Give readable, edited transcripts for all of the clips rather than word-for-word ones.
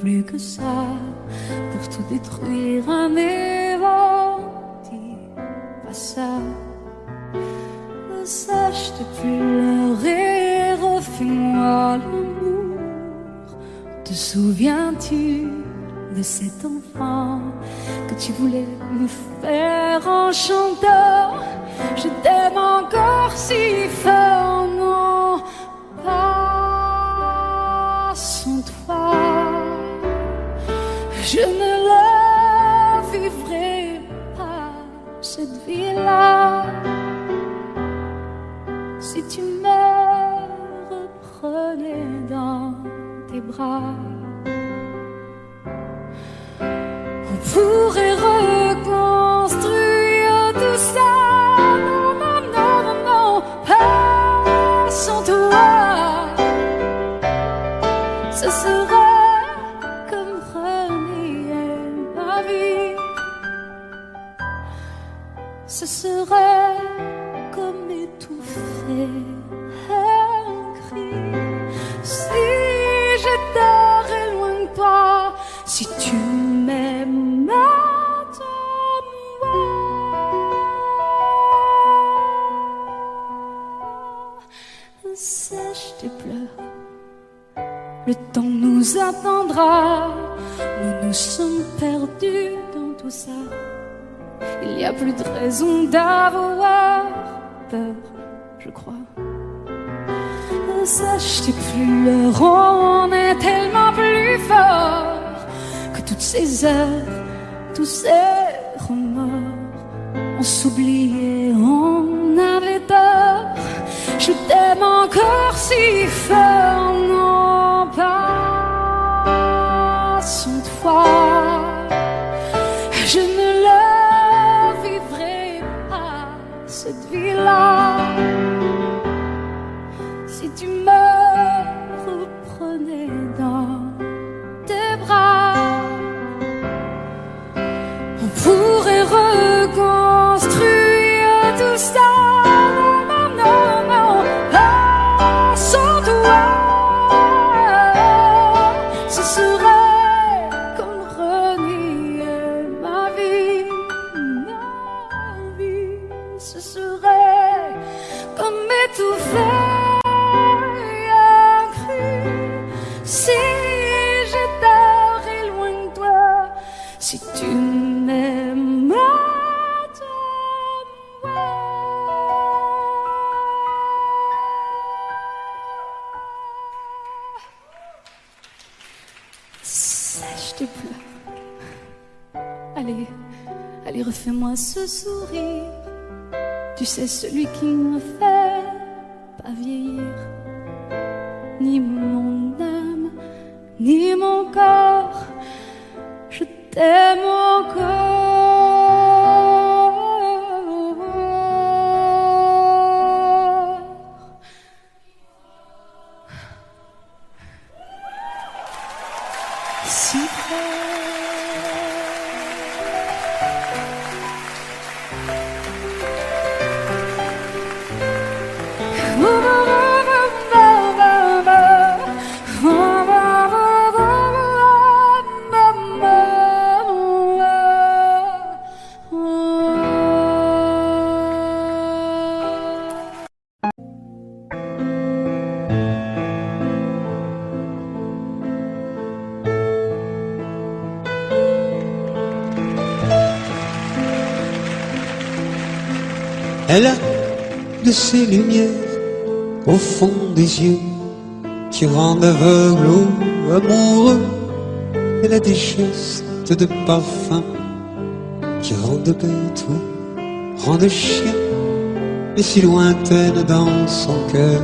plus que ça pour tout détruire. Un évent, dis pas ça. Sache de pleurer, refais-moi l'amour. Te souviens-tu de cet enfant que tu voulais me faire en chantant? Je t'aime encore si fort, non, pas sans toi. Je ne la vivrai pas, cette vie-là. Si tu me reprenais dans tes bras, on pourrait reconstruire tout ça. Non, non, non, non, non, pas sans toi. Ce serait comme renier ma vie. Ce serait comme étouffer un cri. Si j'étais loin de toi, si tu m'aimes, attends-moi. Sèche tes pleurs, le temps nous attendra. Nous nous sommes perdus dans tout ça. Il n'y a plus de raison d'avoir peur, je crois. Sache tes pleurs, on est tellement plus fort que toutes ces heures, tous ces remords. On s'oubliait, on avait tort. Je t'aime encore si fort, non, pas sans toi. Je ne la vivrai pas, cette vie-là. Si tu me reprenais dans tes bras, on pourrait reconstruire tout ça. Non, non, non, pas sans toi. Ce serait comme renier ma vie. Ce serait comme étouffer. Si j'étais loin de toi, si tu m'aimes, attends-moi. Sèche tes pleurs. Allez, allez, refais-moi ce sourire. Tu sais, celui qui me fait pas vieillir. Ni mon âme, ni mon corps, je t'aime encore. Si fort. Elle a de ces lumières au fond des yeux qui rendent aveugle ou amoureux. Elle a des gestes de parfum qui rendent bête ou rendent chien, mais si lointaine dans son cœur.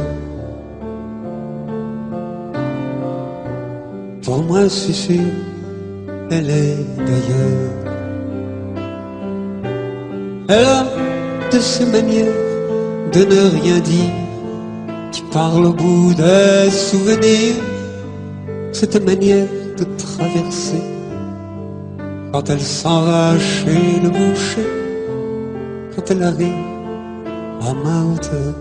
Pour moi c'est sûr, elle est d'ailleurs. Elle a de ces manières de ne rien dire, qui parle au bout des souvenirs, cette manière de traverser quand elle s'en va chez le boucher, quand elle arrive à ma hauteur.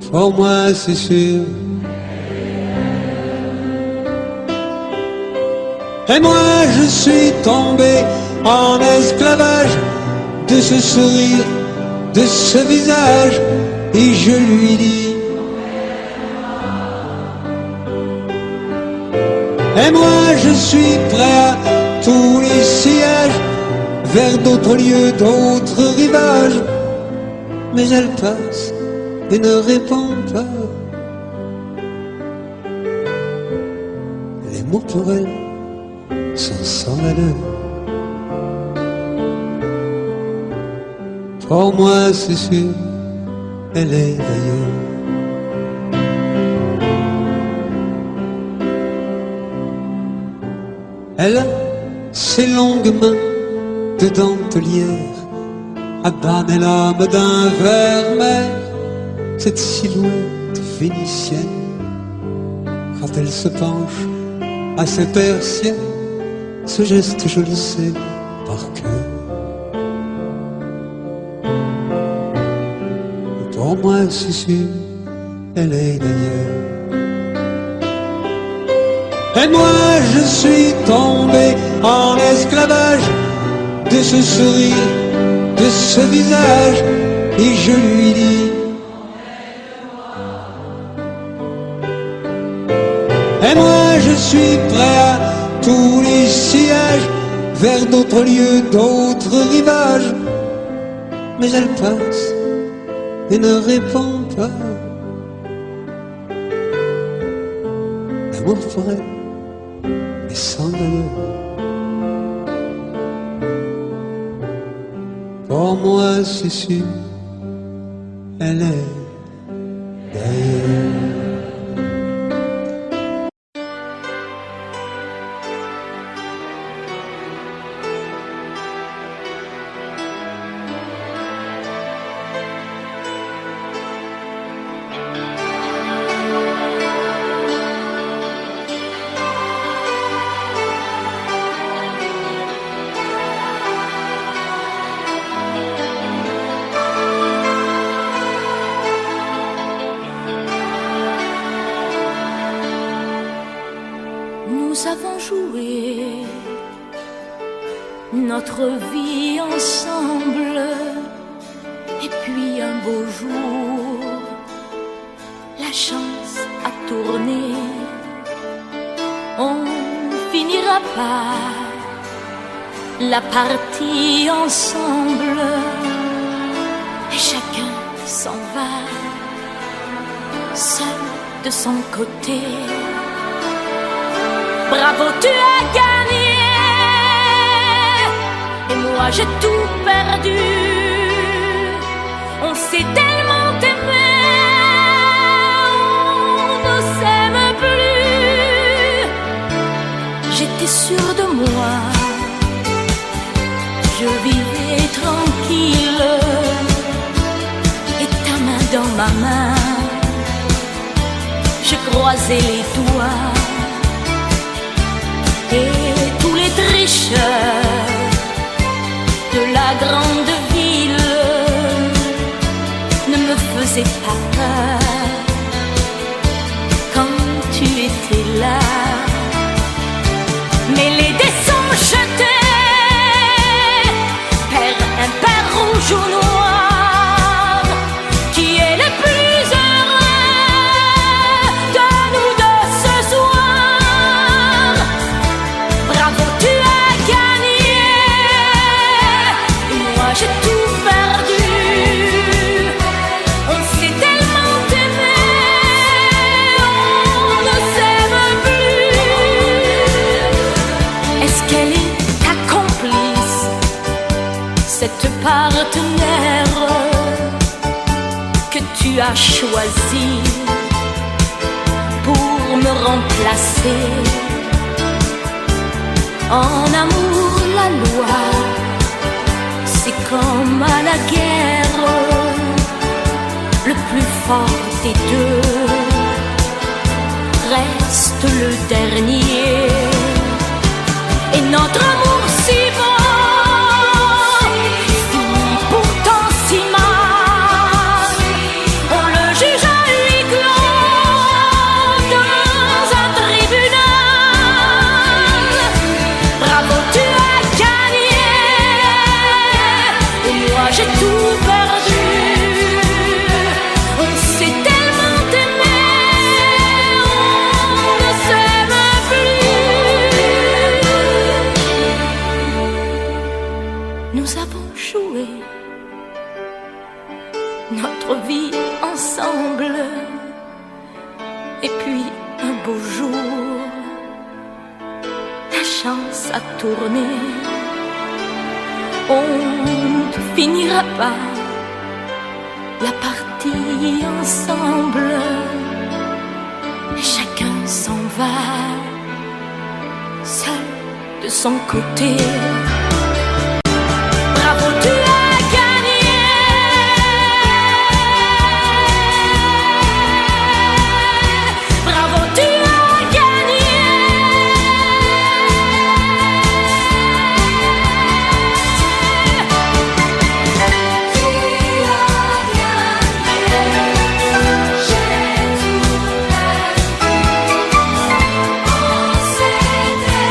Pour moi c'est sûr, Et moi je suis tombé en esclavage de ce sourire, de ce visage, et je lui dis: et moi je suis prêt à tous les sillages, vers d'autres lieux, d'autres rivages. Mais elle passe et ne répond pas. Les mots pour elle sont sans valeur. Pour moi c'est sûr, elle est d'ailleurs. Elle a ses longues mains de dentelière à banner l'âme d'un vermeil, cette silhouette vénitienne. Quand elle se penche à ses persiennes, ce geste je le sais par cœur. Pour moi c'est sûr, elle est d'ailleurs. Et moi je suis tombé en esclavage de ce sourire, de ce visage, et je lui dis: et moi je suis prêt à tous les sillages, vers d'autres lieux, d'autres rivages. Mais elle passe et ne répond pas. L'amour pour elle est sans valeur. Pour moi c'est sûr, elle est d'ailleurs. Nous avons joué notre vie ensemble, et puis un beau jour, la chance a tourné. On finira par la partie ensemble, et chacun s'en va, seul de son côté. Bravo, tu as gagné, et moi j'ai tout perdu. On s'est tellement aimé, on ne s'aime plus. J'étais sûre de moi, je vivais tranquille, et ta main dans ma main, je croisais les doigts. Et tous les tricheurs de la grande ville ne me faisaient pas peur quand tu étais là. Mais les dés sont jetés, père impair, rouge ou noir, qui est le plus heureux de nous deux ce soir. Bravo, tu as gagné, et moi j'ai tout perdu. On s'est tellement aimé, on ne s'aime plus. Est-ce qu'elle est ta complice, cette partenaire que tu as choisi pour me remplacer? En amour, la loi, c'est comme à la guerre, le plus fort des deux reste le dernier. Et notre amour si beau finit pourtant si mal. On le juge à huis clos dans un tribunal. chance a tourné, on ne finira pas la partie ensemble, et chacun s'en va, seul de son côté. Bravo, tu as gagné. Bravo, tu as gagné. Tu as gagné. J'ai tout perdu. On s'est aimé.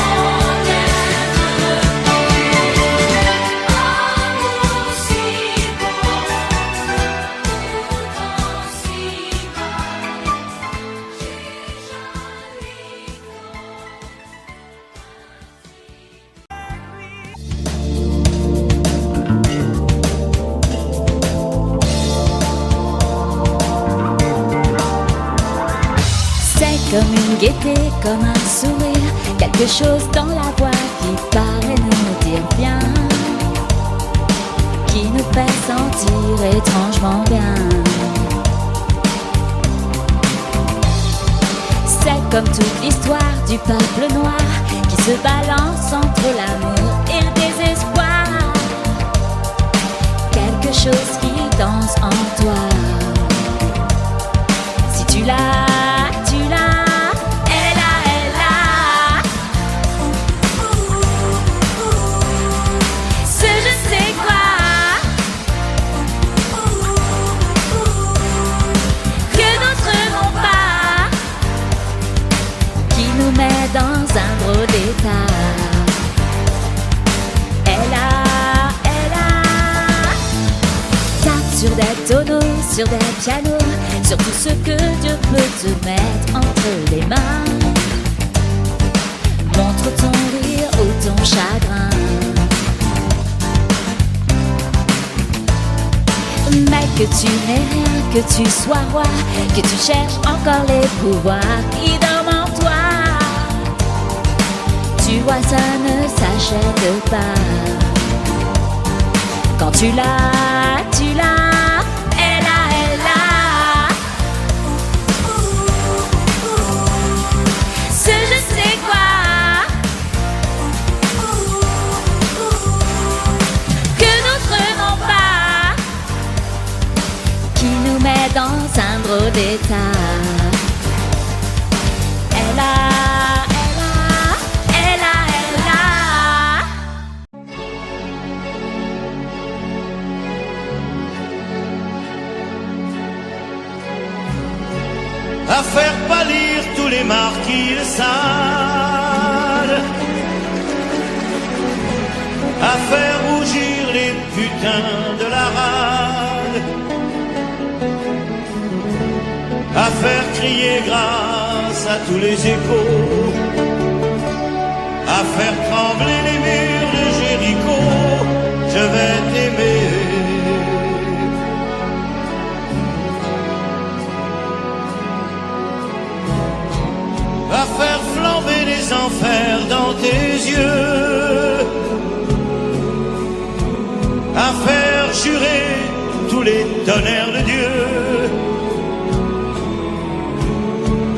On amour si beau, pourtant si bas. J'ai joli C'est comme une gaieté, comme un sourire, quelque chose dans la voix qui paraît nous dire bien, qui nous fait sentir étrangement bien. C'est comme toute l'histoire du peuple noir qui se balance entre l'amour et le désespoir. Quelque chose qui danse en toi. Si tu l'as, tu l'as, elle est là, elle est là. Ce je sais quoi que d'autres n'ont pas, qui nous met dans un drôle d'état. Elle a tape sur des tonneaux, sur des pianos, sur tout ce que Dieu peut te mettre entre les mains. Montre ton rire ou ton chagrin, mais que tu n'aies rien, que tu sois roi, que tu cherches encore les pouvoirs qui dorment en toi. Tu vois, ça ne s'achète pas. Quand tu l'as, tu l'as, elle a, elle a. Ce je sais quoi que d'autres n'ont pas, qui nous met dans un drôle d'état. Elle a, elle a, elle a, elle a. À faire pâlir tous les marquis de Sade, à faire rougir les putains de la rade, à faire crier grâce à tous les échos, à faire trembler les murs de Jéricho. Je vais t'aimer. À faire flamber les enfers dans tes yeux, à faire jurer tous les tonnerres de Dieu,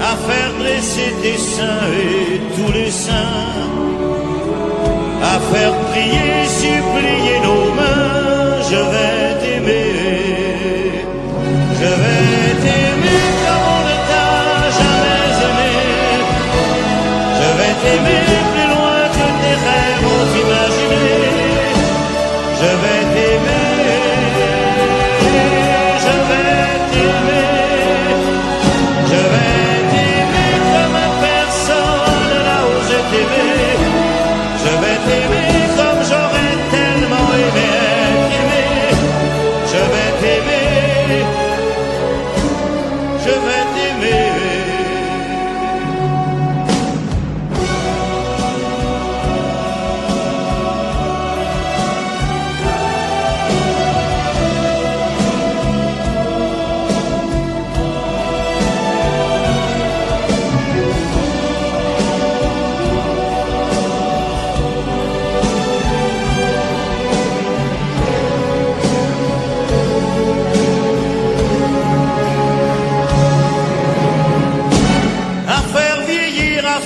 à faire dresser tes seins et tous les saints, à faire prier, supplier nos mains. Je vais t'aimer, je vais t'aimer comme on ne t'a jamais aimé. Je vais t'aimer plus loin que tes rêves ont imaginé. Je vais t'aimer, je vais t'aimer, je vais t'aimer comme personne n'a osé t'aimer. Je vais t'aimer comme j'aurais tellement aimé être aimé. Je vais t'aimer, je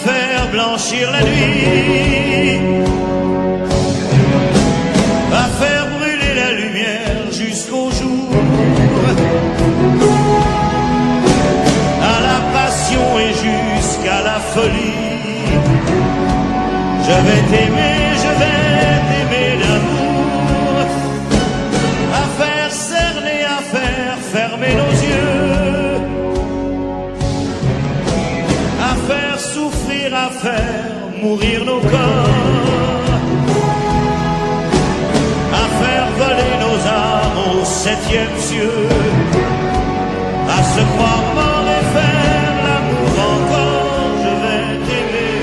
faire blanchir la nuit, à faire brûler la lumière jusqu'au jour, à la passion et jusqu'à la folie. Je vais t'aimer d'amour, à faire cerner, à faire fermer nos yeux, à faire souffrir, à faire mourir nos corps, à faire voler nos âmes au septième cieux, à se croire mort et faire l'amour encore. Je vais t'aimer,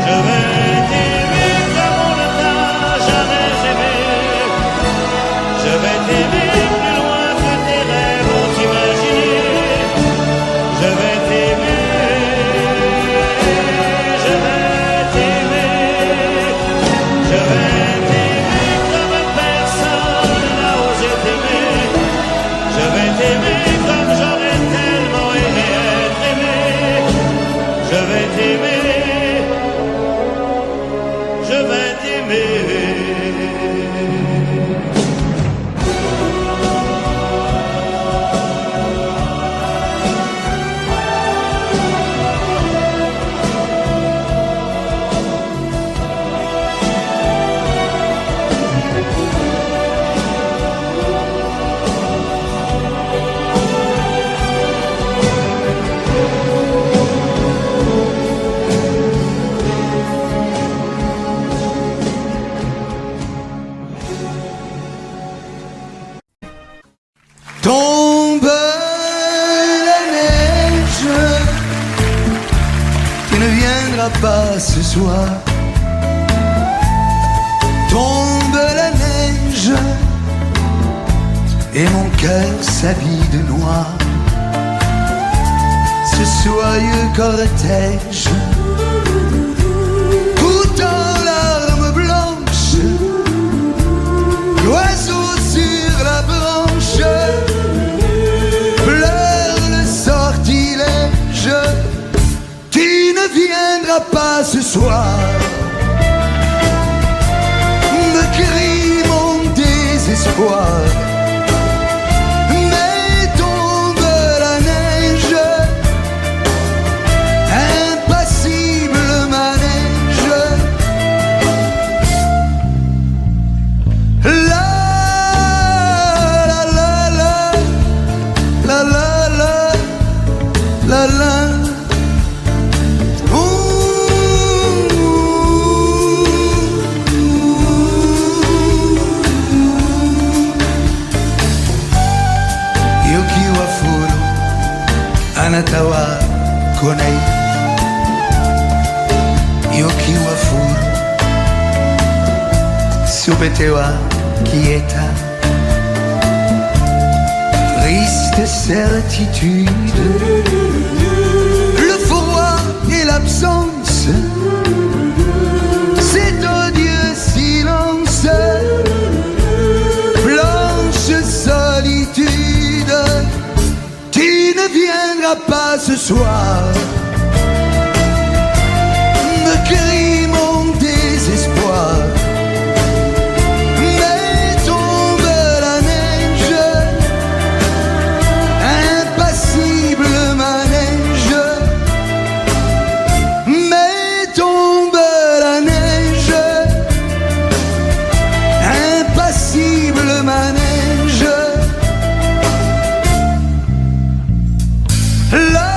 je vais t'aimer comme on ne t'a jamais aimé. Je vais t'aimer plus loin que tes rêves ont imaginé. Je vais t'aimer, je vais t'aimer, je vais t'aimer comme personne n'a osé t'aimer. Je vais t'aimer comme j'aurais tellement aimé être aimé. Je vais t'aimer, je vais t'aimer. Tombe la neige, tu ne viendras pas ce soir. Tombe la neige, et mon cœur s'habille de noir. Ce soyeux cortège, tout en larmes blanches, l'oiseau sur la branche pleure le sortilège. Tu ne viendras pas ce soir, me crie mon désespoir. Mais tombe la neige, impassible manège. La la la la la la la la la. Anatawa konai Yoki wa furu Subete wa quieta. Triste certitude, le froid et l'absence, cet odieux silence, blanche solitude. Tu ne viendras pas ce soir, me crie mon désespoir. Mais tombe la neige, impassible manège. Mais tombe la neige, impassible manège. La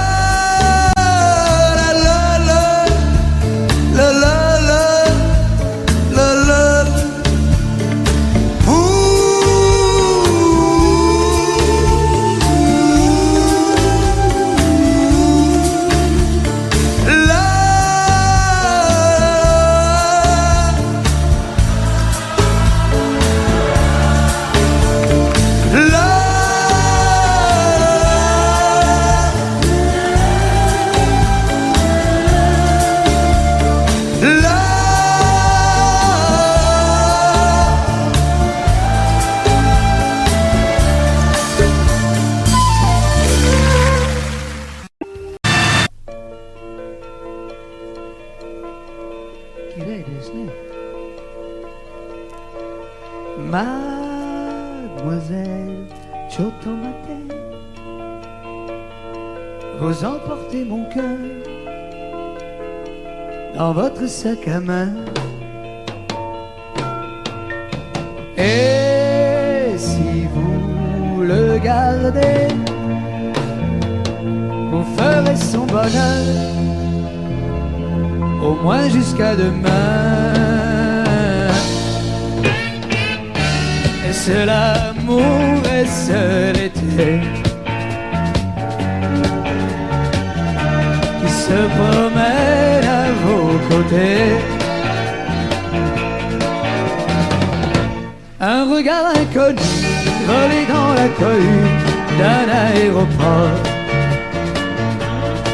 Mademoiselle Chotomate, vous emportez mon cœur dans votre sac à main. Et si vous le gardez, vous ferez son bonheur, au moins jusqu'à demain. Est-ce l'amour, est-ce l'été qui se promène à vos côtés? Un regard inconnu volé dans la cohue d'un aéroport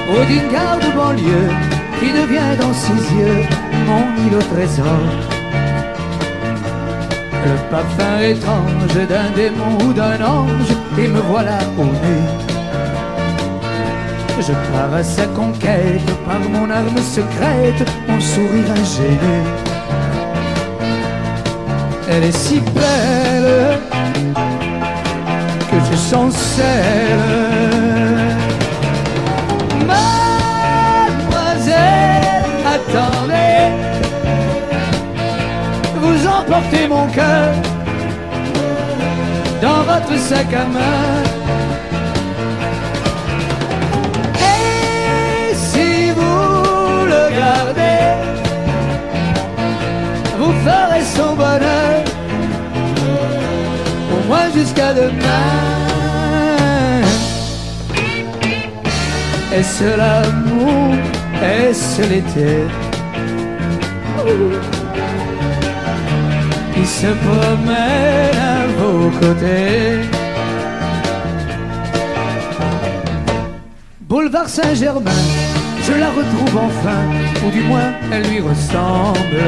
ou d'une gare de banlieue qui devient dans ses yeux mon île au trésor. Le parfum étrange d'un démon ou d'un ange, et me voilà au nu. Je pars à sa conquête par mon arme secrète, mon sourire ingénu. Elle est si belle que je sens celle. Mademoiselle, attendez, vous emportez mon cœur dans votre sac à main. Et si vous le gardez, vous ferez son bonheur, au moins jusqu'à demain. Est-ce l'amour, est-ce l'été qui se promène à vos côtés? Boulevard Saint-Germain, je la retrouve enfin, ou du moins elle lui ressemble.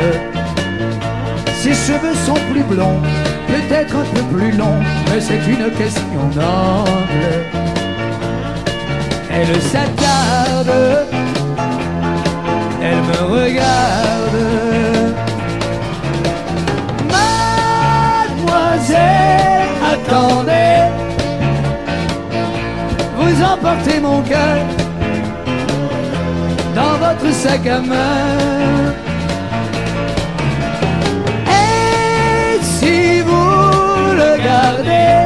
Ses cheveux sont plus blonds, peut-être un peu plus longs, mais c'est une question d'angle. Elle s'attarde, elle me regarde. Mademoiselle, attendez, vous emportez mon cœur dans votre sac à main. Et si vous le gardez,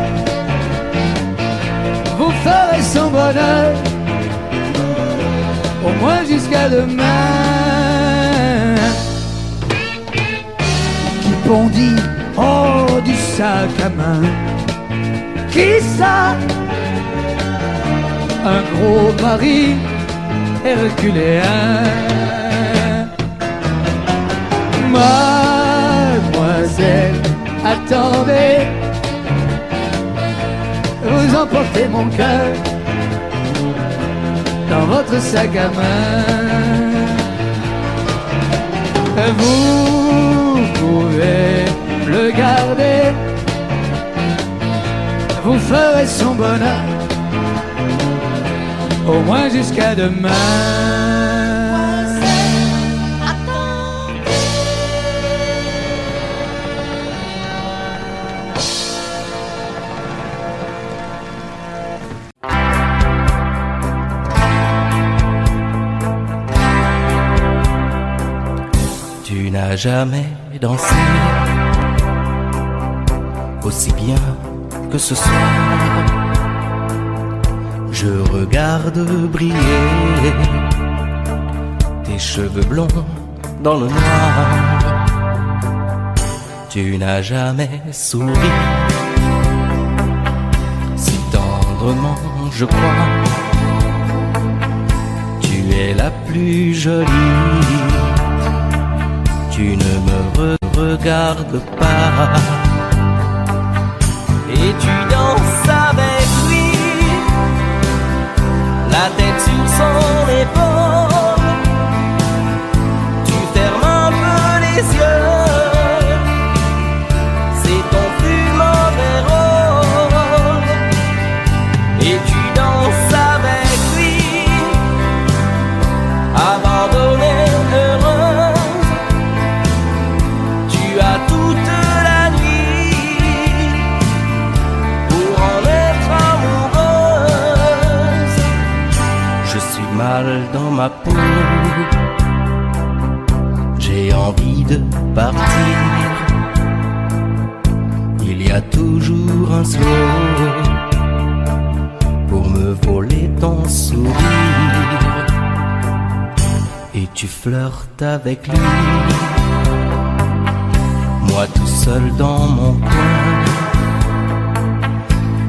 vous ferez son bonheur, au moins jusqu'à demain. Qui bondit hors du sac à main? Qui ça? Un gros mari herculéen. Mademoiselle, attendez, vous emportez mon cœur dans votre sac à main. Vous pouvez le garder, vous ferez son bonheur, au moins jusqu'à demain. Tu n'as jamais dansé aussi bien que ce soir. Je regarde briller tes cheveux blonds dans le noir. Tu n'as jamais souri si tendrement, je crois. Tu es la plus jolie. Tu ne me regardes pas et tu danses avec lui, la tête sur son épaule. Tu fermes un peu les yeux, c'est ton plus mauvais rôle. Et tu danses avec lui, abandonnée, heureuse. Tu as toute la nuit Je suis mal dans ma peau. J'ai envie de partir. Il y a toujours un slow pour me voler ton sourire. Et tu flirtes avec lui. Moi tout seul dans mon coin.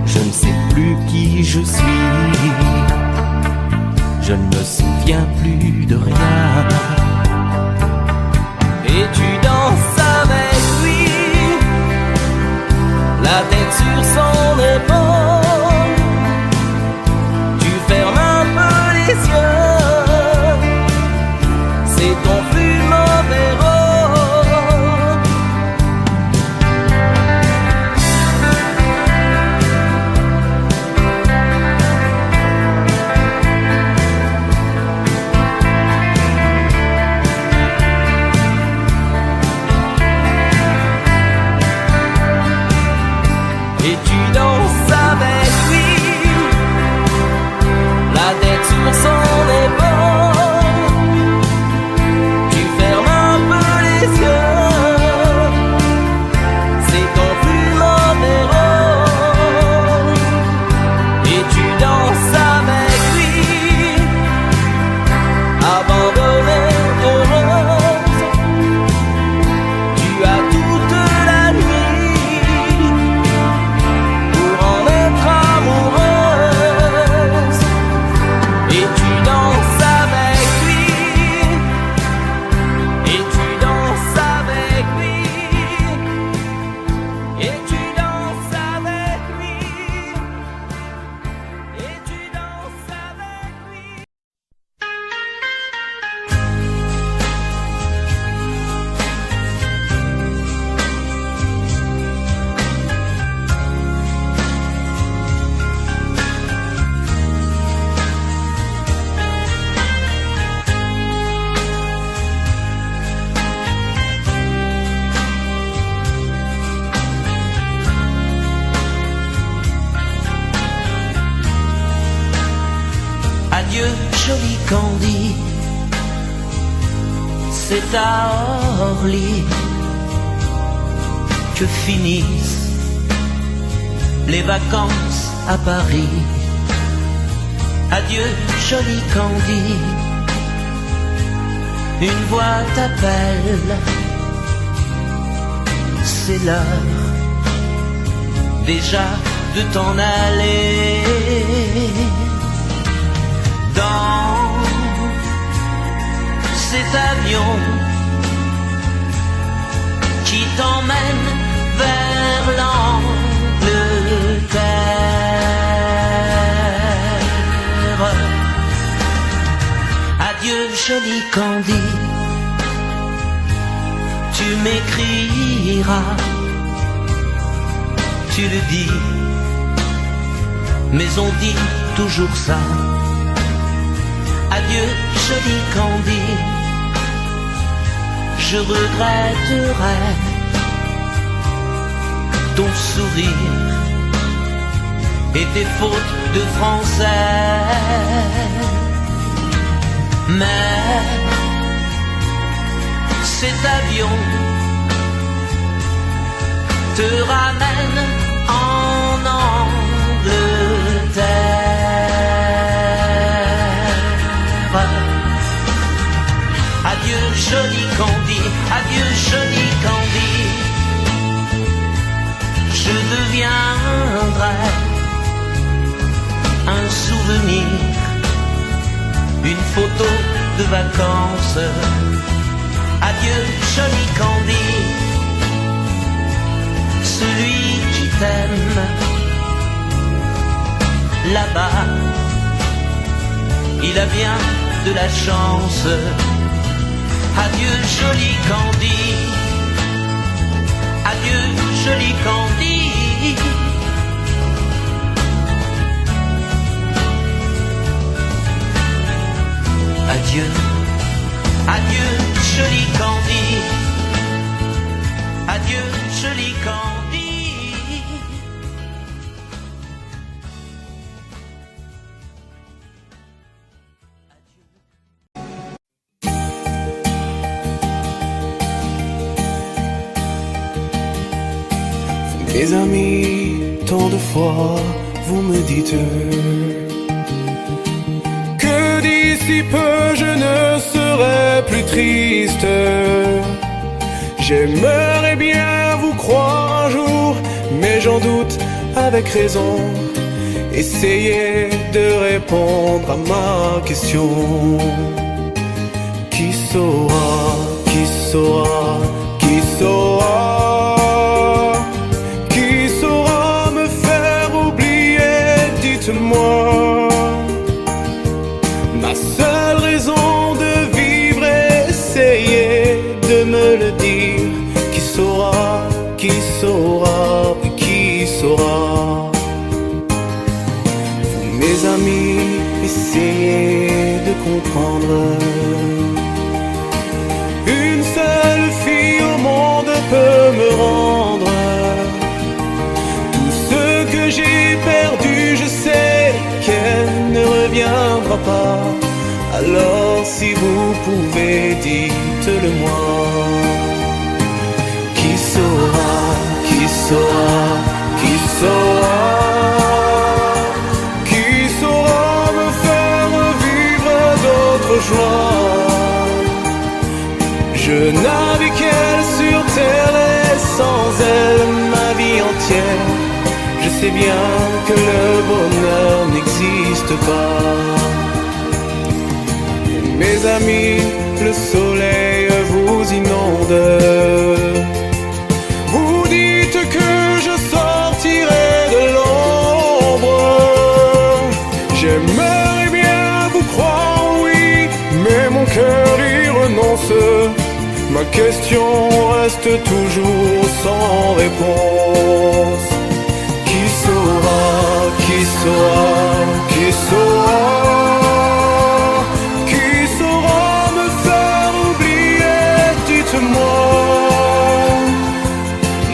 Je ne sais plus qui je suis. Je ne me souviens plus de rien. Et tu danses avec lui, la tête sur son épaule. Tu fermes un peu les yeux, c'est ton plus mauvais rôle. Et tu danses avec lui, la tête sur son épaule. Tu fermes un peu les yeux, c'est ton plus mauvais rôle. Et tu danses avec lui, abandonnée, heureuse. Tu as toute la nuit pour en être amoureuse. Et tu danses avec lui, et tu danses avec lui, et tu danses avec lui, et tu danses avec lui. Adieu, joli Candy, c'est à Orly que finissent les vacances à Paris. Adieu, joli Candy, une voix t'appelle, c'est l'heure déjà de t'en aller. Dans cet avion qui t'emmène vers l'Angleterre. Adieu, joli Candy, tu m'écriras, tu le dis, mais on dit toujours ça. Adieu, joli Candy, je regretterai ton sourire et tes fautes de français. Mais cet avion te ramène en Angleterre. Adieu, joli Candy, adieu, joli Candy, je deviendrai un souvenir, une photo de vacances. Adieu, joli Candy, celui qui t'aime là-bas, il a bien de la chance. Adieu, joli Candy, adieu, joli Candy. Adieu, adieu, joli Candy, adieu, joli Candy. Mes amis, tant de fois vous me dites que d'ici peu je ne serai plus triste. J'aimerais bien vous croire un jour, mais j'en doute avec raison. Essayez de répondre à ma question. Qui saura, qui saura, qui saura, qui saura me faire oublier, dites-moi. Ma seule raison de vivre, essayez de me le dire. Qui saura, qui saura, qui saura. Vous, mes amis, essayez de comprendre. Une seule fille au monde peut me rendre tout ce que j'ai perdu. Je sais qu'elle ne reviendra pas. Alors si vous pouvez, dites-le moi. Qui saura, qui saura, qui saura, qui saura me faire vivre d'autres joies. Je n'avais qu'elle sur terre et sans elle ma vie entière. Je sais bien que le bonheur n'existe pas. Mes amis, le soleil vous inonde. Vous dites que je sortirai de l'ombre. J'aimerais bien vous croire, oui, mais mon cœur y renonce. Ma question reste toujours sans réponse. Qui saura, qui saura, qui saura, qui saura me faire oublier, dites-moi.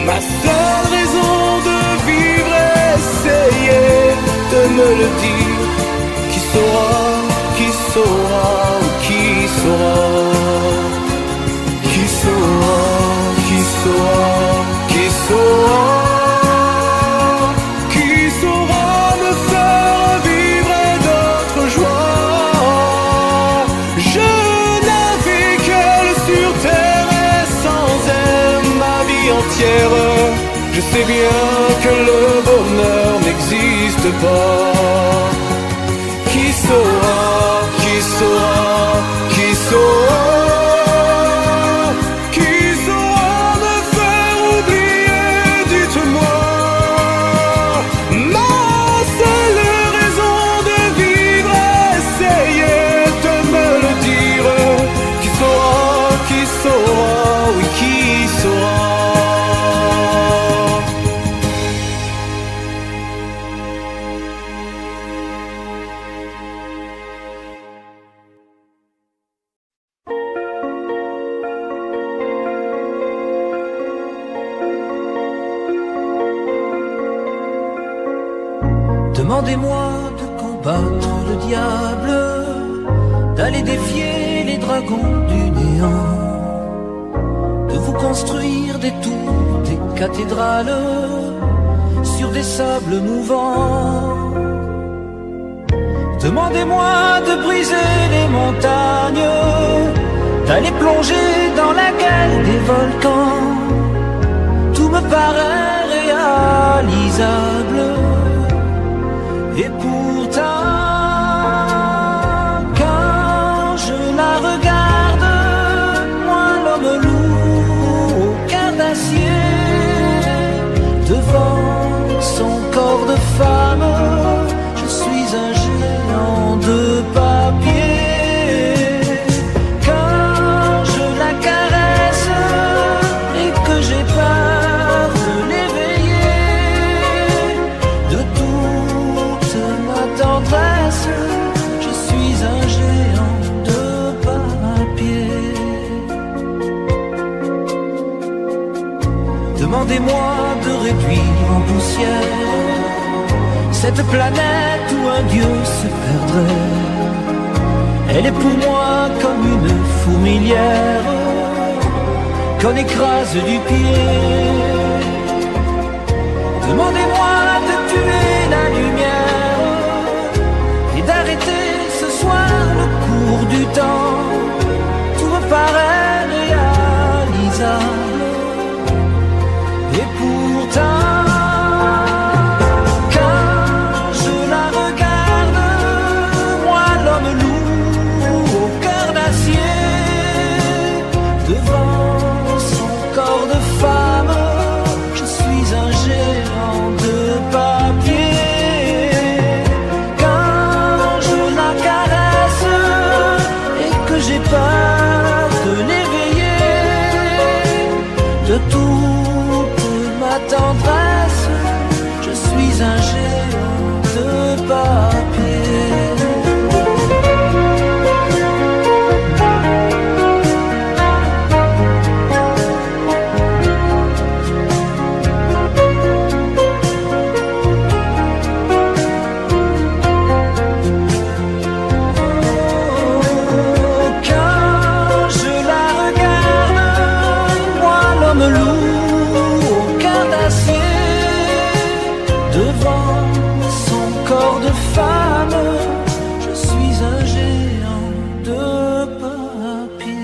Ma seule raison de vivre, essayez de me le dire. Qui saura, qui saura, qui saura. Qui saura, qui saura, qui saura, qui saura me faire vivre d'autres joies. Je n'avais qu'elle sur terre et sans elle ma vie entière. Je sais bien que le bonheur n'existe pas. Qui saura, qui saura, qui saura. Demandez-moi de combattre le diable, d'aller défier les dragons du néant, de vous construire des tours, des cathédrales sur des sables mouvants. Demandez-moi de briser les montagnes, d'aller plonger dans la gueule des volcans. Tout me paraît réalisable. Et pourtant, quand je la regarde, moi l'homme lourd au cœur d'acier, devant son corps de femme, je suis un géant de papier. Quand je la caresse et que j'ai peur de l'éveiller, de toute ma tendresse, je suis un géant de papier. Demandez-moi de réduire en poussière cette planète où un dieu se perdrait. Elle est pour moi comme une fourmilière qu'on écrase du pied. Demandez-moi de tuer la lumière et d'arrêter ce soir le cours du temps. Tout me paraît réalisable et pourtant, quand je la regarde, moi l'homme loup au cœur d'acier, devant son corps de femme, je suis un géant de papier. Quand je la caresse et que j'ai peur de l'éveiller, de toute ma tendresse, je suis un géant de papier. Quand je la regarde, moi l'homme loup au cœur d'acier, devant son corps de femme, je suis un géant de papier.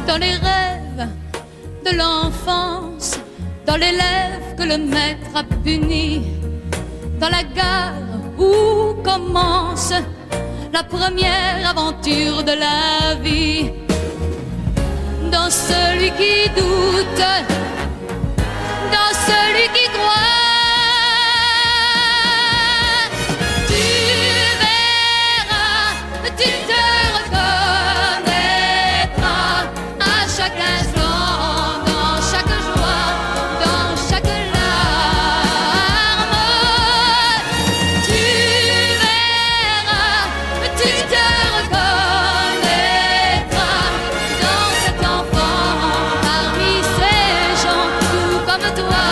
Dans les rêves de l'enfance, dans les lèvres que le maître a puni, dans la gare où commence la première aventure de la vie, dans celui qui doute, dans celui qui croit. Tu verras, tu te reconnaîtras à chaque instant, dans chaque joie, dans chaque larme. Tu verras, tu te reconnaîtras dans cet enfant, parmi ces gens tout comme toi.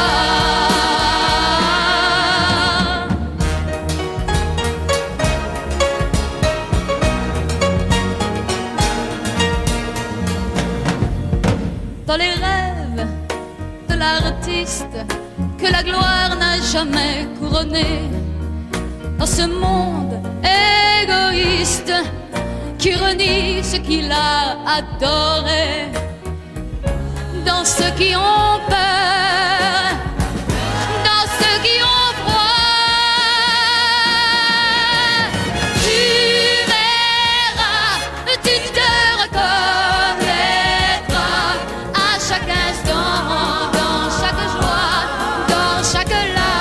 Dans les rêves de l'artiste que la gloire n'a jamais couronné, dans ce monde égoïste qui renie ce qu'il a adoré, dans ceux qui ont peur, dans ceux qui ont froid. Tu verras, tu te reconnaîtras à chaque instant, dans chaque joie, dans chaque larme.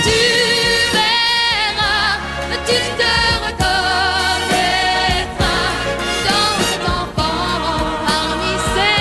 Tu verras, tu te reconnaîtras dans cet enfant, parmi ces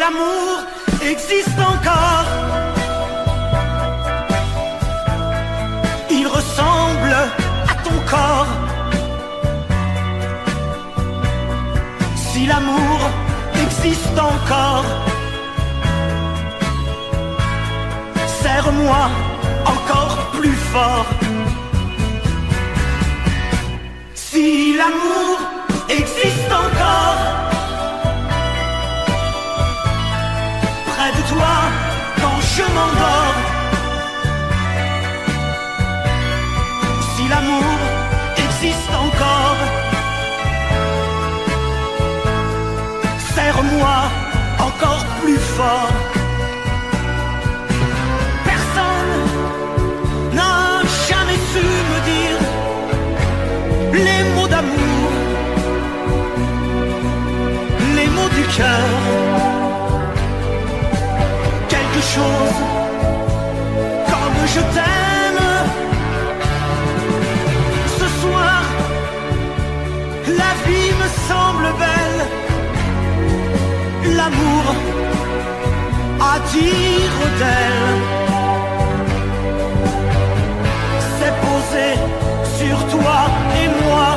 l'amour existe encore, il ressemble à ton corps. Si l'amour existe encore, serre-moi encore plus fort. Si l'amour existe encore, près de toi quand je m'endors. Si l'amour existe encore, serre-moi encore plus fort. Personne n'a jamais su me dire les mots d'amour, les mots du cœur. Quelque chose comme je t'aime. Ce soir, la vie me semble belle. L'amour à dire d'elle s'est posé sur toi et moi.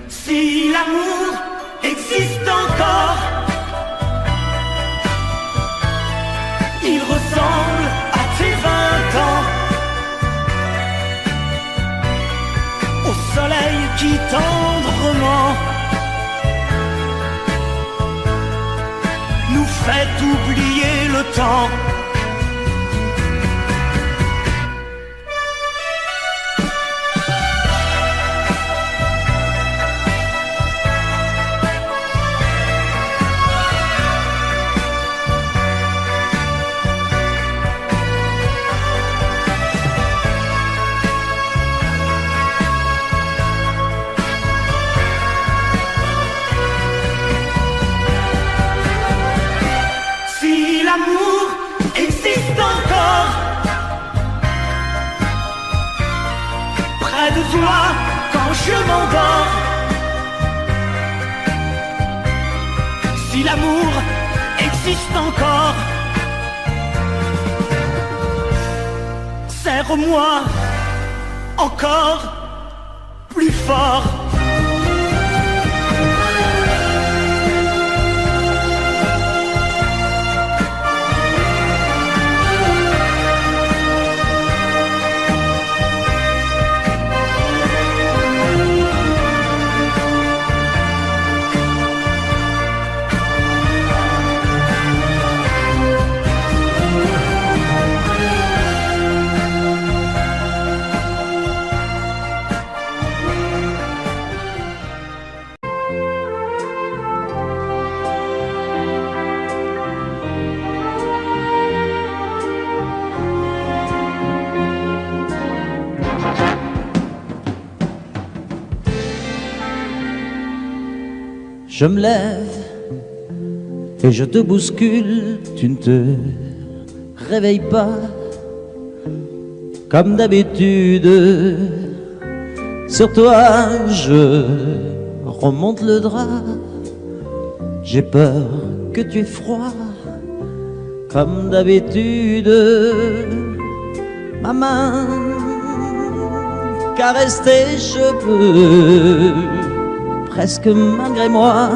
Si l'amour existe encore, il ressemble à tes 20 ans, au soleil qui tendrement nous fait oublier le temps. L'amour existe encore, près de toi quand je m'endors. Si l'amour existe encore, serre-moi encore plus fort. Je me lève et je te bouscule, tu ne te réveilles pas comme d'habitude. Sur toi je remonte le drap, j'ai peur que tu aies froid comme d'habitude. Ma main caresse tes cheveux, presque malgré moi,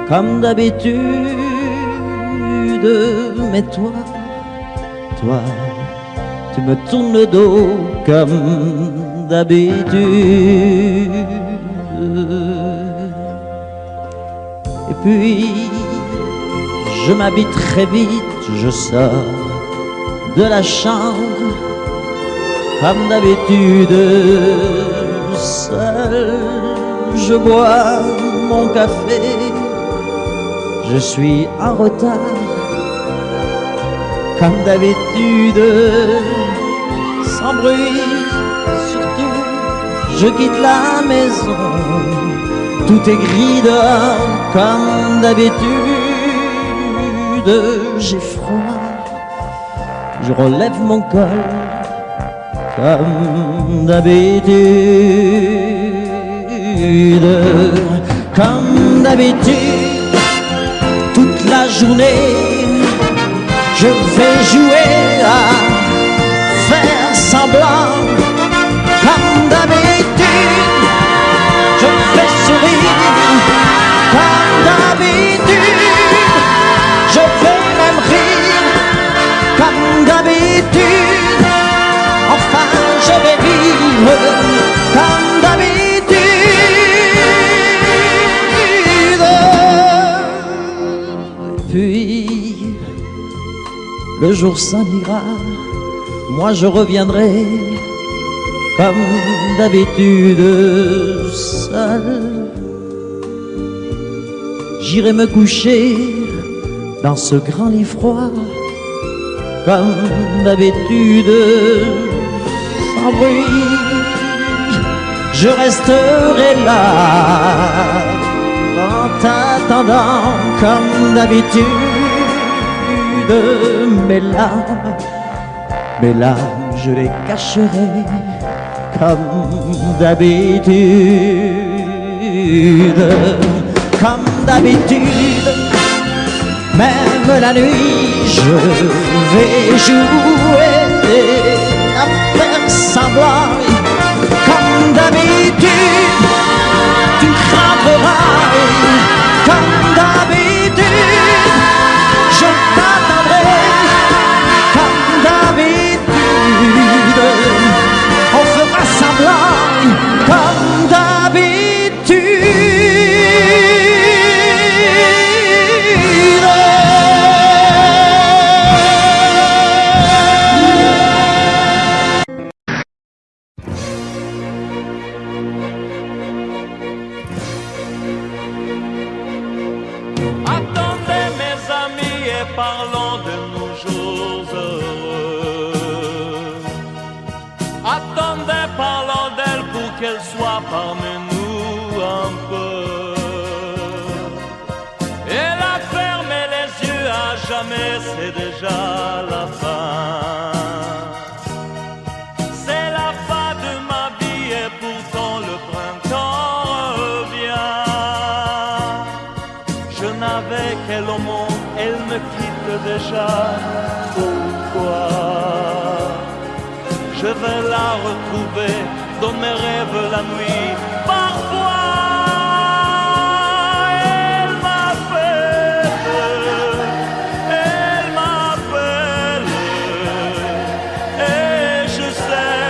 comme d'habitude. Mais toi, tu me tournes le dos comme d'habitude. Et puis, je m'habille très vite, je sors de la chambre, comme d'habitude, seul. Je bois mon café, je suis en retard, comme d'habitude, sans bruit, surtout, je quitte la maison, tout est gris dehors, comme d'habitude, j'ai froid, je relève mon col, comme d'habitude. Comme d'habitude, journée, je vais jouer à faire semblant. Comme d'habitude, je vais sourire. Comme d'habitude, je vais même rire. Comme d'habitude, enfin je vais vivre. Comme d'habitude. Puis le jour s'en ira, moi je reviendrai comme d'habitude seul. J'irai me coucher dans ce grand lit froid, comme d'habitude, sans bruit. Je resterai là, en t'attendant, comme d'habitude. Mes larmes, je les cacherai, comme d'habitude. Comme d'habitude, même la nuit, je vais jouer à faire semblant. Comme d'habitude, tu frapperas. Comme d'habitude, je t'attendrai. Comme d'habitude, on fera semblant. Comme d'habitude. Attendez mes amis et parlons de nos jours heureux. Attendez, parlons d'elle pour qu'elle soit parmi nous un peu. Elle a fermé les yeux à jamais, c'est déjà la fin. C'est la fin de ma vie et pourtant le printemps revient. Je n'avais qu'elle au monde, elle me quitte déjà. Pourquoi? Je vais la retrouver dans mes rêves la nuit. Parfois, elle m'appelle, et je sais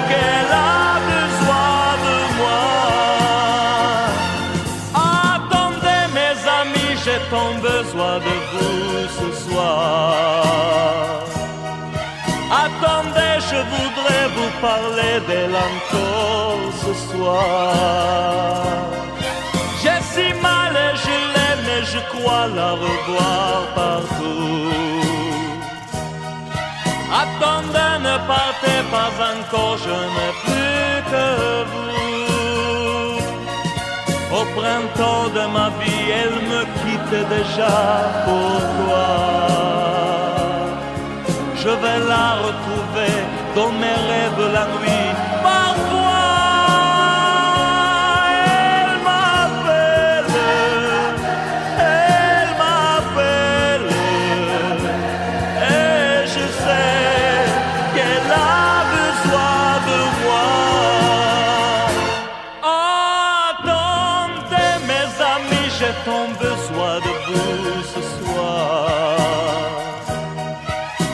qu'elle a besoin de moi. Attendez mes amis, j'ai tant besoin de vous ce soir. Attendez, je voudrais vous parler d'elle encore ce soir. J'ai si mal et je l'aime et je crois la revoir partout. Attendez, ne partez pas encore, je n'ai plus que vous. Au printemps de ma vie, elle me quitte déjà. Pourquoi? Je vais la retrouver dans mes rêves la nuit. Parfois, elle m'appelle, et je sais qu'elle a besoin de moi. Attendez mes amis, j'ai tant besoin de vous ce soir.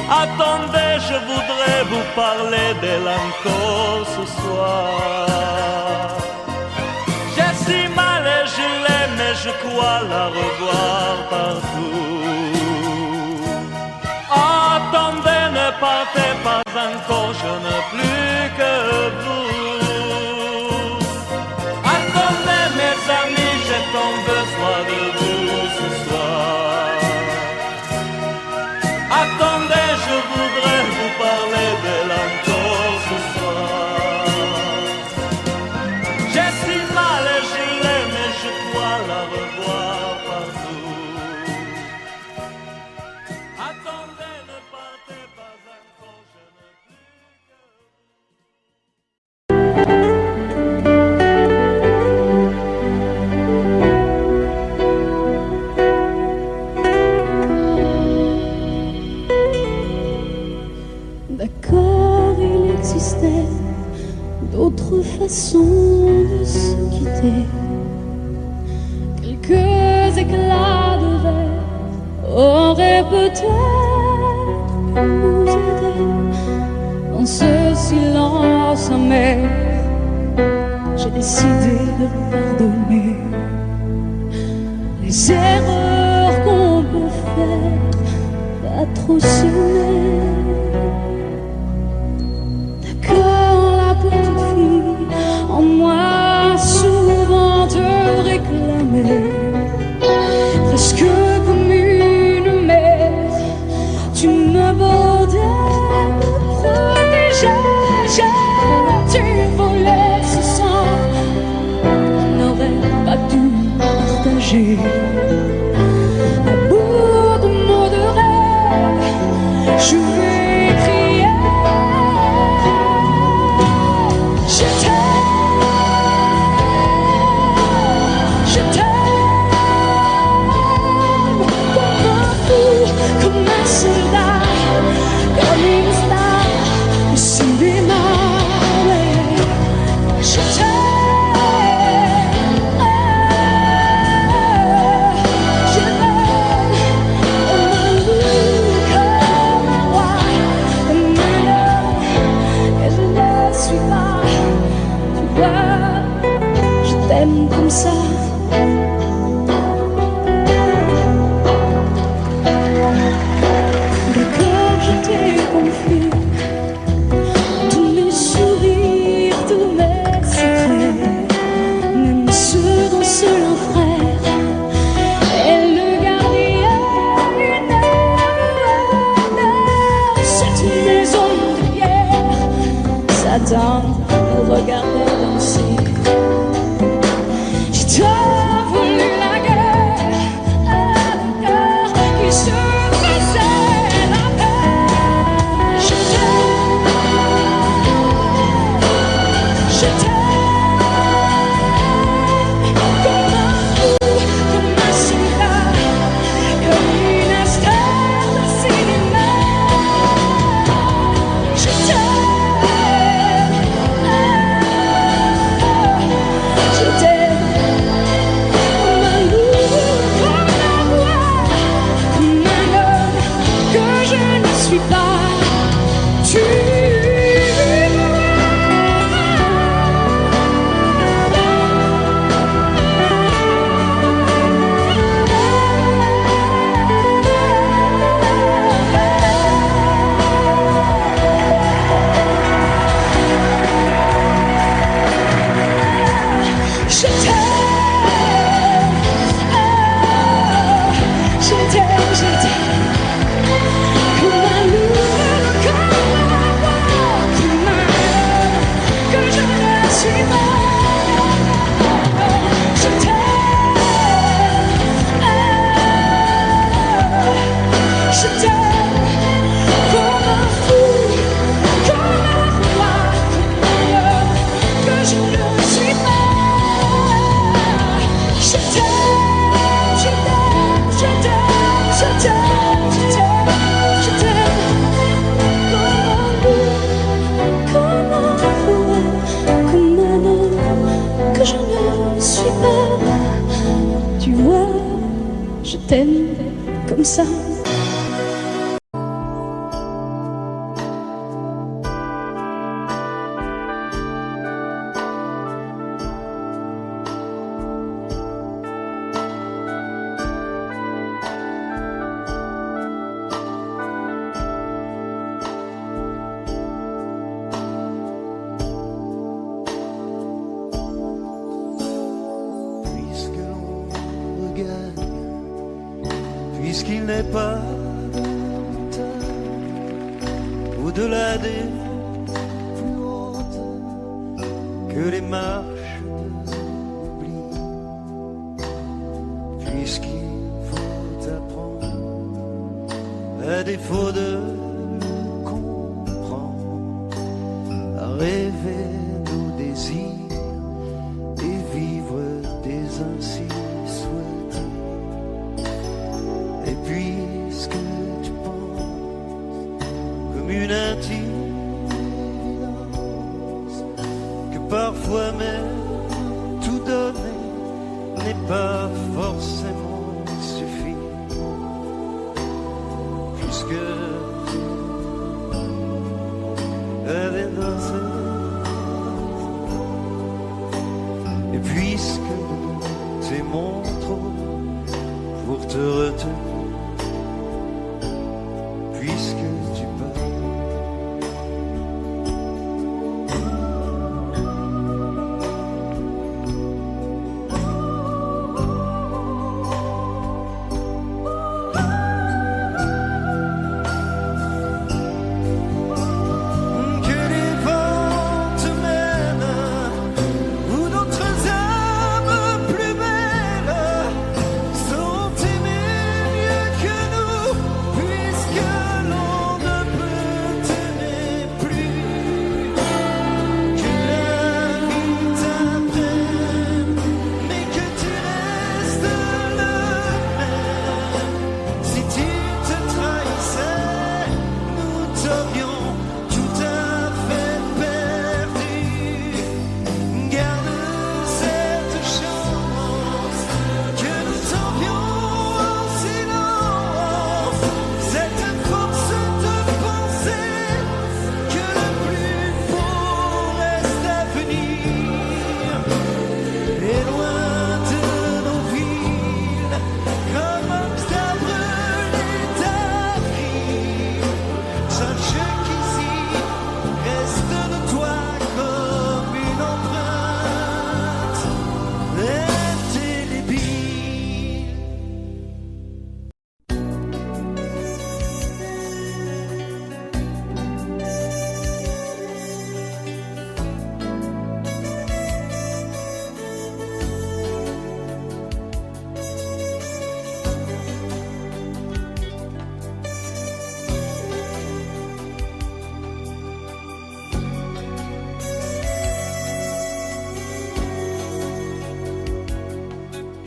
Attendez, je voudrais vous parler d'elle encore ce soir. J'ai si mal et je l'aime et je crois la revoir partout. Attendez, ne partez pas encore, je n'ai plus que vous. Attendez mes amis, j'ai tant besoin de vous ce soir. Attendez, je voudrais vous parler d'elle encore ce soir. J'ai si mal et je l'aime et je crois la revoir partout. Attendez, ne partez pas encore, je ne D'accord, il existait d'autres façons de se quitter. Quelques éclats de verre auraient peut-être pu nous aider. Dans ce silence amer, j'ai décidé de pardonner les erreurs qu'on peut faire, pas trop s'aimer. D'accord, la petite fille en moi souvent te réclamait, presque comme une mère, tu me bordais, me protégeais. Tu volais ce sang qu'on n'aurait pas dû partager. À bout de mots de rêve, je vais crier. Je t'aime, comme un fou, comme un soldat, comme une star au cinéma. Je t'aime comme ça. D'accord, je t'ai confié tous mes sourires, tous mes secrets, même ceux d'un seul frère. Et le gardien d'une âme, cette maison de pierre, Satan me regardait danser. J'ai voulu la guerre, un cœur qui se faisait la paix. Je t'aime, comme un fou, comme un soldat, comme une star de cinéma. Je t'aime, je t'aime. Je t'aime comme ça. Puisque l'on regagne, puisqu'il n'est pas tard, au-delà des plus hautes que les marches de l'oubli, puisqu'il faut apprendre, à défaut de comprendre, à rêver nos désirs et vivre des ainsi souhaités. Et puisque tu penses comme une intime toi-même, tout donner n'est pas forcément suffire, puisque et puisque t'es mon trop pour te retenir, puisque tu pars.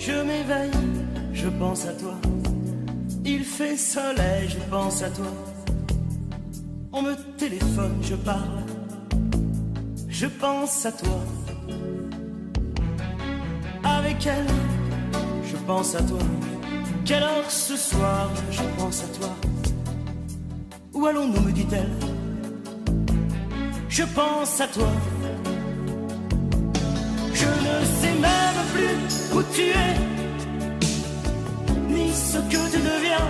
Je m'éveille, je pense à toi. Il fait soleil, je pense à toi. On me téléphone, je parle. Je pense à toi. Avec elle, je pense à toi. Quelle heure ce soir, je pense à toi. Où allons-nous, me dit-elle. Je pense à toi. Je ne sais même plus où tu es, ni ce que tu deviens.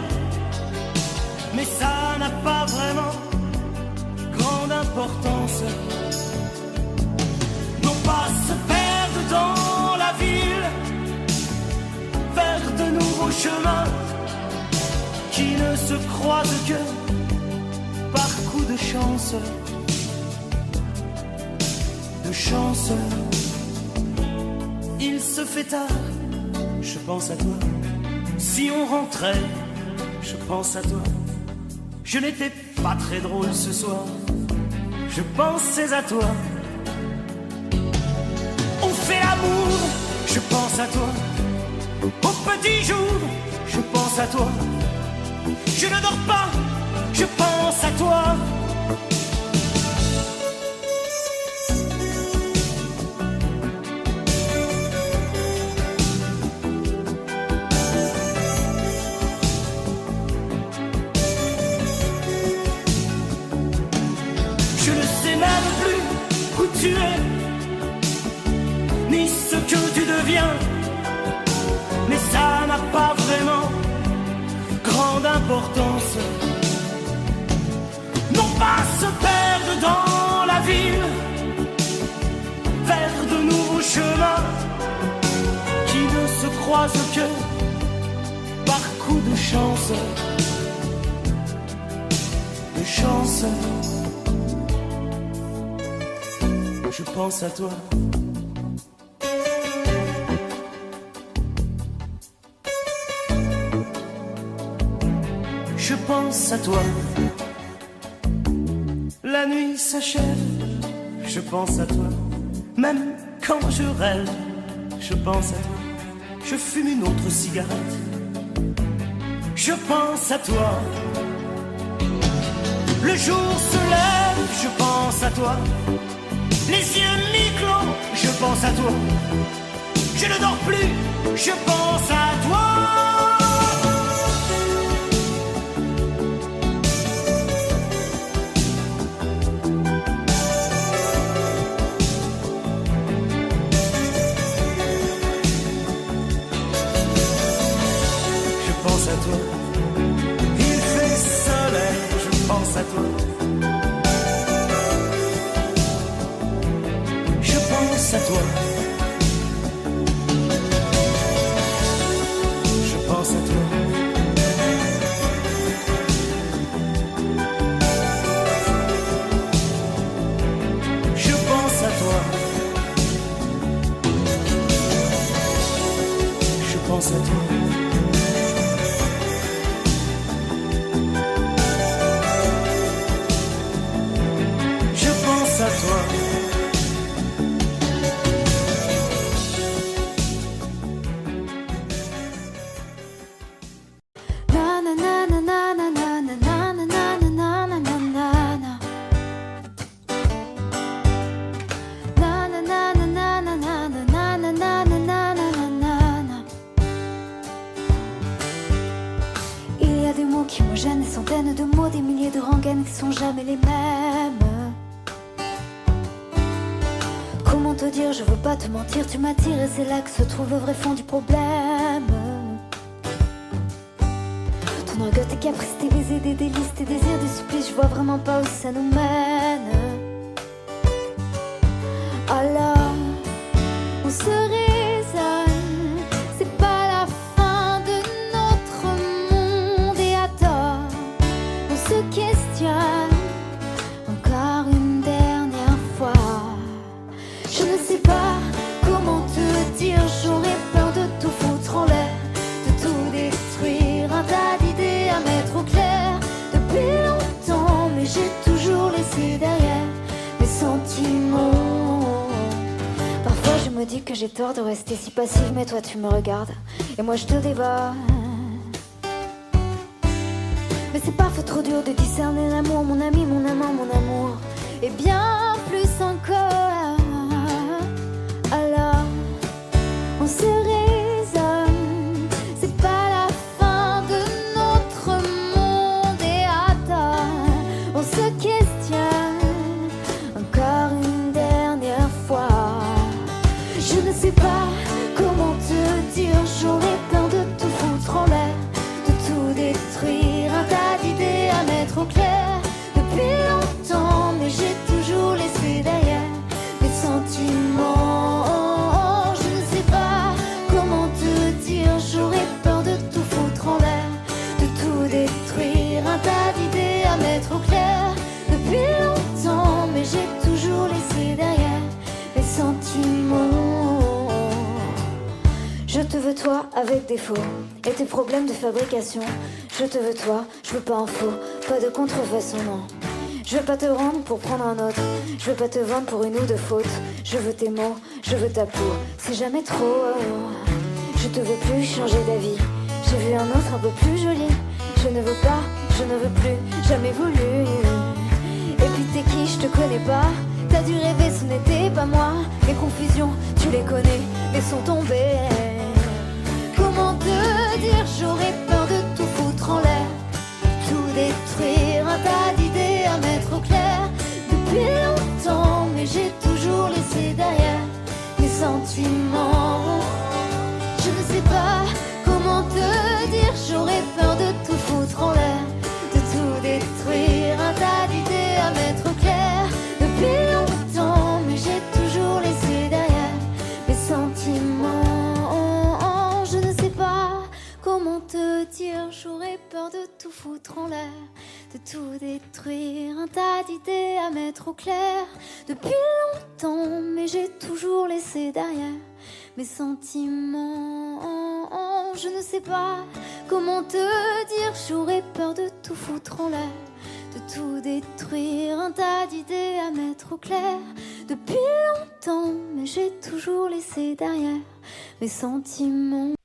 Mais ça n'a pas vraiment grande importance. Non pas se perdre dans la ville, faire de nouveaux chemins qui ne se croisent que par coup de chance. De chance. Il se fait tard, je pense à toi. Si on rentrait, je pense à toi. Je n'étais pas très drôle ce soir, je pensais à toi. On fait l'amour, je pense à toi. Au petit jour, je pense à toi. Je ne dors pas, je pense à toi. Tu es, ni ce que tu deviens, mais ça n'a pas vraiment grande importance. Non pas se perdre dans la ville, faire de nouveaux chemins qui ne se croisent que par coup de chance. De chance. Je pense à toi. Je pense à toi. La nuit s'achève. Je pense à toi. Même quand je rêve, je pense à toi. Je fume une autre cigarette. Je pense à toi. Le jour se lève, je pense à toi. Les yeux mi-clos, je pense à toi. Je ne dors plus, je pense à toi. Je pense à toi. Il fait soleil, je pense à toi. Je pense à toi. Je pense à toi. Je pense à toi. Je pense à toi. Je pense à toi. Na na na na na na na na na na na na na na na. Na na na na na na na na na na na na na na. Il y a des mots qui me gênent, des centaines de mots, des milliers de rengaines qui sont jamais les mêmes. Comment te dire, je veux pas te mentir, tu m'attires et c'est là que se trouve le vrai fond du problème. Ton orgueil, tes caprices, tes baisers, des délices, tes désirs, des supplices, je vois vraiment pas où ça nous mène. Alors, on se raisonne, c'est pas la fin de notre monde. Et à tort, on se questionne encore une dernière fois. Je ne sais pas comment te dire, j'aurais peur de tout foutre en l'air, de tout détruire, un tas d'idées à mettre au clair. Depuis longtemps, mais j'ai toujours laissé derrière mes sentiments. Parfois je me dis que j'ai tort de rester si passive, mais toi tu me regardes et moi je te dévore. Mais c'est parfois trop dur de discerner l'amour, mon ami, mon amant, mon amour, et bien plus encore. Alors, on se raisonne, c'est pas la fin de notre monde. Et attends, on se questionne encore une dernière fois. Je ne sais pas comment te dire, j'aurais peur de tout foutre en l'air, de tout détruire, un tas d'idées à mettre au clair. Depuis longtemps, mais j'ai toujours laissé derrière mes sentiments. Je ne sais pas comment te dire, j'aurais peur de tout foutre en l'air, de tout détruire, un tas d'idées à mettre au clair. Depuis longtemps, mais j'ai toujours laissé derrière mes sentiments. Je te veux toi avec défaut et tes problèmes de fabrication. Je te veux toi, je veux pas en faux, pas de contrefaçon, non. Je veux pas te rendre pour prendre un autre, je veux pas te vendre pour une ou deux fautes. Je veux tes mots, je veux ta peau, c'est jamais trop. Je te veux plus changer d'avis, j'ai vu un autre un peu plus joli. Je ne veux pas, je ne veux plus, jamais voulu. Et puis t'es qui, je te connais pas. T'as dû rêver, ce n'était pas moi. Les confusions, tu les connais, laissons tomber. Comment te dire, j'aurais peur de tout foutre en l'air, tout détruire, un tas d'idées à mettre au clair. Depuis longtemps, mais j'ai toujours laissé derrière mes sentiments. Je ne sais pas comment te dire, j'aurais peur de tout foutre en l'air, de tout détruire, un tas d'idées à mettre au clair. Depuis longtemps, mais j'ai toujours laissé derrière mes sentiments. Je ne sais pas comment te dire, j'aurais peur de tout foutre en l'air, de tout détruire, un tas d'idées à mettre au clair. Depuis longtemps, mais j'ai toujours laissé derrière mes sentiments. Je ne sais pas comment te dire, j'aurais peur de tout foutre en l'air, de tout détruire, un tas d'idées à mettre au clair. Depuis longtemps, mais j'ai toujours laissé derrière mes sentiments.